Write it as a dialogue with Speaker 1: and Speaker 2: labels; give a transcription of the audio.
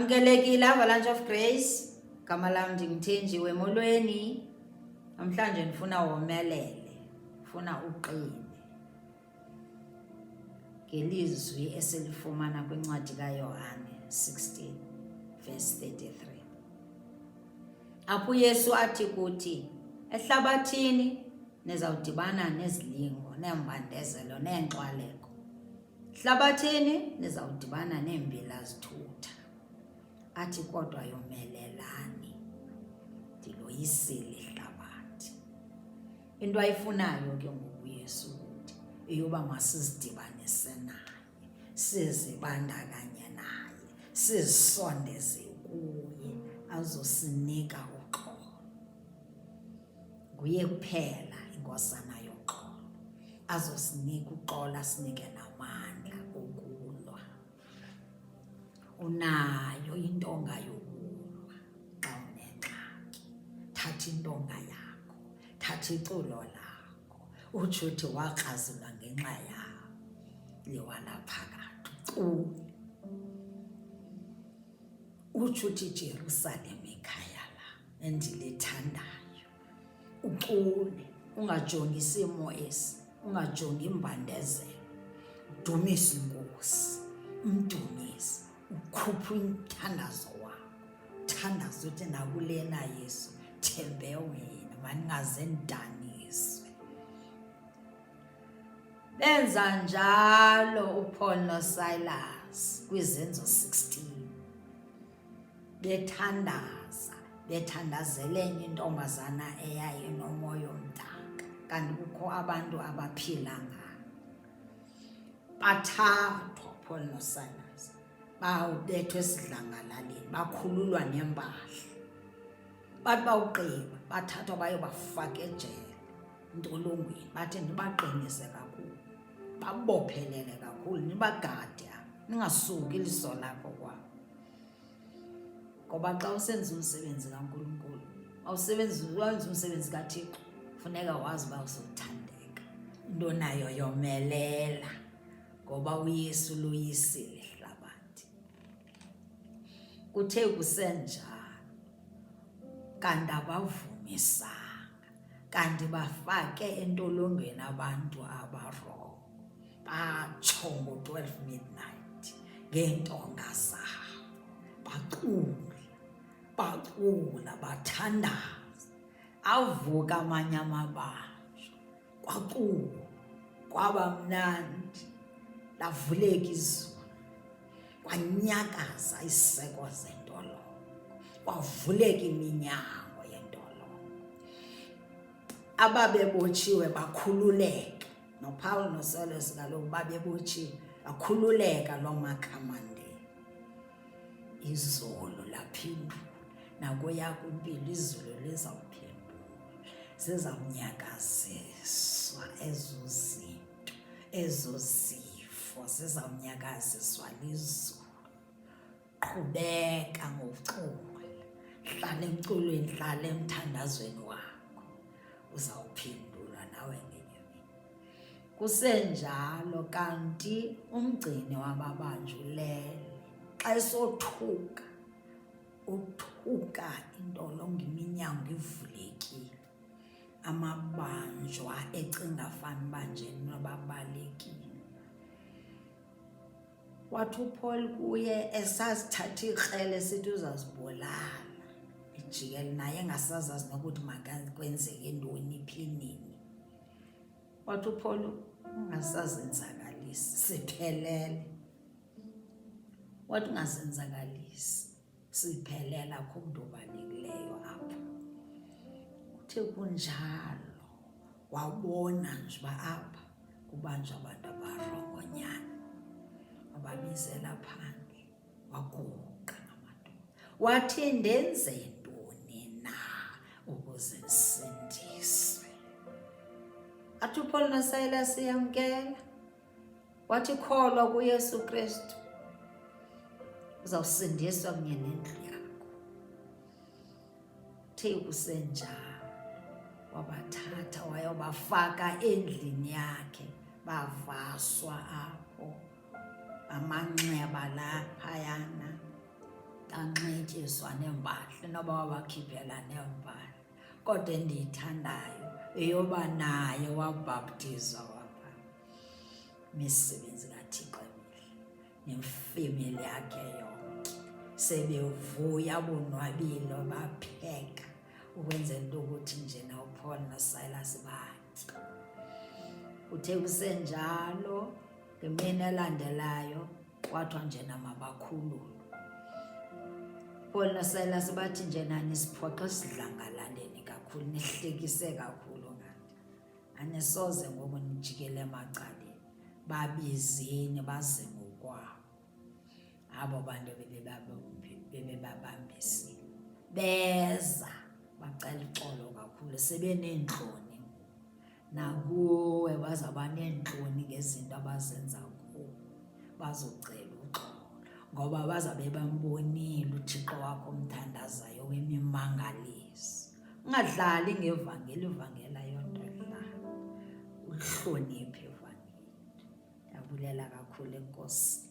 Speaker 1: Amkelekile Avalanche of Grace. Gama lam ndinguthenjiwe molweni. Namhlanje ndifuna womelele, ndifuna uqine ngelizwi esilifumana kwincwadi kaYohane 16 verse 33. Apho Yesu athi kuthi, ehlabathini nizawudibana nezilingo, neembandezelo, neenxwaleko. Ehlabathini nizawudibana neembila zithutha. Athi kodwa yomelelani, ndiloyisile ihlabathi. Into ayifunayo ke ngoku Yesu uthi eyoba masizidibanise naye, sizibandakanye naye, sizisondeze kuye, azosinika uxolo. Nguye kuphela inkosana yoxolo, azosinika uxolo, asinike namandla okulwa. Unayo intonga yokulwa xa unengxaki. Thatha intonga yakho, thatha iculo lakho, utsho uthi wakrazulwa ngenxa yawo liwanaphakade ucule. Utsho uthi iJerusalem ikhaya lam endilithandayo, ucule. Ungajongi isimo esi, ungajongi imbandezelo, udumise inkosi, umdumise, ukhuphe umthandazo wakho, uthandaze uthi nakulena Yesu thembe wena, mandingaze ndidaniswe. Benza njalo uPaul noSilas kwizenzo 16, bethandaza, bethandazele enye intombazana eyayinomoya omdaka, kanti kukho abantu abaphila ngayo. Bathathwa uPaul noSilas, bawubethwa esidlangalaleni, bakhululwa neempahla. Bathi bawugqiba bathathwa bayobafaka ejele, entolongweni. Bathi ndibaqinise kakhulu, babophelele kakhulu, nibagade, ningasuki iliso lakho kwabo. Ngoba xa usenza umsebenzi kaNkulunkulu, wenza umsebenzi kaThixo, funeka wazi uba uzothandeka. Into nayo yomelela, ngoba uYesu loyisile ihlabathi. Kuthe kusenjalo, kanti abavumisanga, kanti bafake entolongweni abantu abarongo. Batsho ngo-12 midnight ngeentonga zabo, bacula, bathandaza. Avuka amanye amabanjwa, kwaculwa, kwaba mnandi, lavuleka izulu, kwanyakaza isiseko zentolongo, kwavuleka iminyango yentolongo. Ababebotshiwe bakhululeka, noPaul noSilas kaloku babebotshiwe, bakhululeka loo makhamandela. Izolo laphendula, nakweyakho impilo izulu lizawuphendula. Zizawunyakaziswa ezo zinto, ezo zifo zizawunyakaziswa lizulu. Qhubeka ngokucula, hlala emculweni, hlala emthandazweni wakho, uzawuphendulwa nawe ngenye imini. Kusenjalo kanti umgcini wababanjwa ulele. Xa esothuka, uthuka intolongo, iminyango ivulekile, amabanjwa ecinga fanuba njena babalekile. Wathi uPaul kuye esazithatha ikrele esithi uzazibulala, ijikele naye engasazazi nokuthi makwenzeke ntoni phi nini. Wathi uPaul, ungasazenzakalisi, siphelele. Wathi ungazenzakalisi, siphelela, akho mntu obalulekileyo apha. Kuthe kunjalo, wabona nje uba apha kubanjwa abantu abarongonyana, wababizela phandle, waguqa ngamadolo. Wathi ndenze ntoni na ukuze ndisindiswe? Athi uPaul noSilas yamkela, wathi kholwa kuYesu Kristu, uzawusindiswa kunye nendlu yakho. Uthe kusenjalo, wabathatha wayobafaka endlini yakhe, bavaswa apho, amanxeba laphayana, ndanxityiswa neempahla, noba wabakhiphela neempahla. Kodwa endiyithandayo eyoba naye wabhaptizwa wapha imisebenzi kaThixo emihle, nemfemeli yakhe yonke sebevuya bonwabile, bapheka ukwenzela into ukuthi njena uPaul noSilas batye. Kuthe kusenjalo ngemini elandelayo kwathiwa njena mabakhululwe. Paul noSilas bathi njena nisiphoxe esidlangalaleni kakhulu, nihlekise kakhulu ngathi. Anisoze ngoku nijikele emacaleni, babizeni baze ngokwabo. Abo bantu bebebabambisile beza bacela uxolo kakhulu, sebeneentloni nakuwe bazawuba neentloni ngezinto abazenza kuwe, bazocela uxolo ngoba bazawube bambonile uThixo wakho omthandazayo wemimangalisi. Ungadlali ngevangeli, ivangeli ayonto edlala, ulihloniphe ivangeli. Ndiyabulela kakhulu, Enkosi.